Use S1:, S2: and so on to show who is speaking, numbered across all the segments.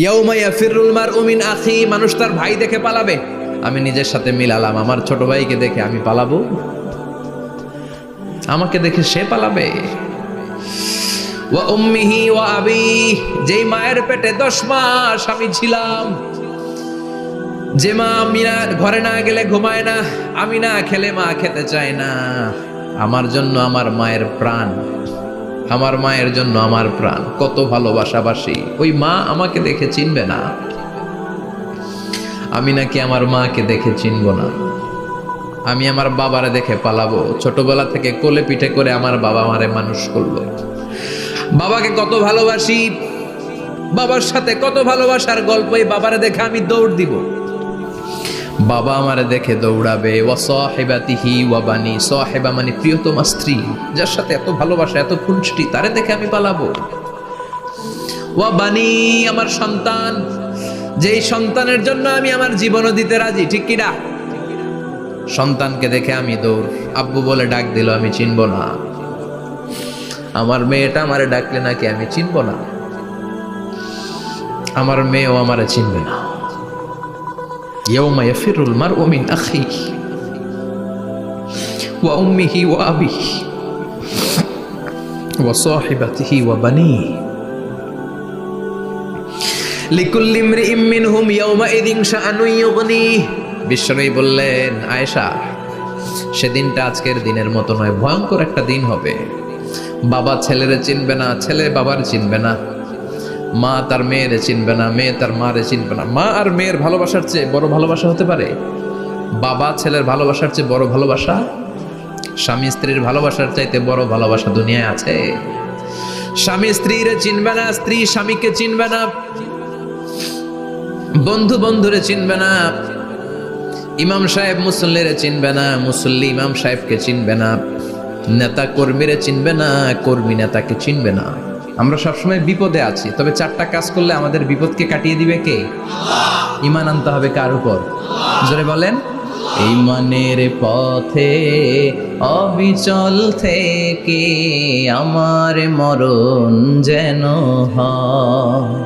S1: ইয়াউমা ইয়াফিরুল মারউ মিন আখি, মানুষ তার ভাই দেখে পালাবে। আমি নিজের সাথে মিলালাম, আমার ছোট ভাইকে দেখে আমি পালাবো? আমাকে দেখে সে পালাবে? ওয়া উম্মিহি ওয়া আবি, যেই মায়ের পেটে 10 মাস আমি ছিলাম, যে মা আমি না ঘরে না গেলে ঘুমায় না, আমি না খেলে মা খেতে চায় না, আমার জন্য আমার মায়ের প্রাণ, আমার মায়ের জন্য আমার প্রাণ, কত ভালোবাসাবাসী। ওই মা আমাকে দেখে চিনবে না, আমি নাকি আমার মাকে দেখে চিনব না। আমি আমার বাবারে দেখে পালাবো। ছোটবেলা থেকে কোলে পিঠে করে আমার বাবা আমারে মানুষ করলো, বাবাকে কত ভালোবাসি, বাবার সাথে কত ভালোবাসার গল্প, এই বাবারে দেখে আমি দৌড় দিব, বাবা আমারে দেখে দৌড়াবে। ওয়া সাহিবাতিহি ওয়া বানি, সাহিবা মানে প্রিয়তমা স্ত্রী, যার সাথে এত ভালোবাসা এত খুনসুটি, তারে দেখে আমি পালাবো। ওয়া বানি, আমার সন্তান, যেই সন্তানের জন্য আমি আমার জীবনও দিতে রাজি, ঠিক কিনা? সন্তানকে দেখে আমি দৌড়। আব্বু বলে ডাক দিল, আমি চিনব না। আমার মেয়েটা আমারে ডাকলে নাকি আমি চিনব না, আমার মেয়েও আমারে চিনবে না। ইয়াউমা ইয়াফিরুল মারউ মিন আখিহি ওয়া উম্মিহি ওয়া আবিহি ওয়া সাহিবাতিহি ওয়া বানিহি লিকুল্লি ইমরিইম মিনহুম ইয়াউমাইযিন শাআনুন ইউগনিহি। বিশ্বনবী বললেন, আয়েশা, সেদিনটা আজকের দিনের মতো নয়, ভয়ঙ্কর একটা দিন হবে। বাবা ছেলেরে চিনবে না, ছেলে বাবার চিনবে না, মা তার মেয়েরে চিনবে না, মেয়ে তার মারে চিনবে না। মা আর মেয়ের ভালোবাসার চেয়ে বড় ভালোবাসা হতে পারে? বাবা ছেলের ভালোবাসার চেয়ে বড় ভালোবাসা? স্বামী স্ত্রীর ভালোবাসার চাইতে বড় ভালোবাসা দুনিয়ায় আছে? স্বামী স্ত্রীরে চিনবে না, স্ত্রী স্বামীকে চিনবে না, বন্ধু বন্ধুরে চিনবে না, ইমাম সাহেব মুসল্লিরে চিনবে না, মুসল্লি ইমাম সাহেবকে চিনবে না, নেতা কর্মীরে চিনবে না, কর্মী নেতাকে চিনবে না। আমরা সবসময় বিপদে আছি, তবে 4টা কাজ করলে আমাদের বিপদকে কাটিয়ে দিবে কে? ঈমান আনতে হবে কার উপর? জোরে বলেন। ঈমানের পথে অবিচল থেকে আমার মরণ যেন হয়,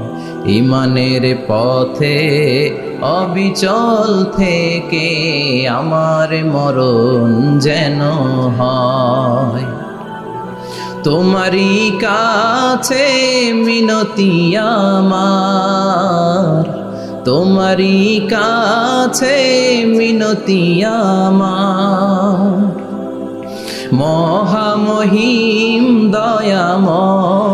S1: ঈমানের পথে অবিচল থেকে আমার মরণ যেন হয়। তোমারই কাছে মিনতি আমার, তোমারই কাছে মিনতি আমার, মহামহিম দয়াময়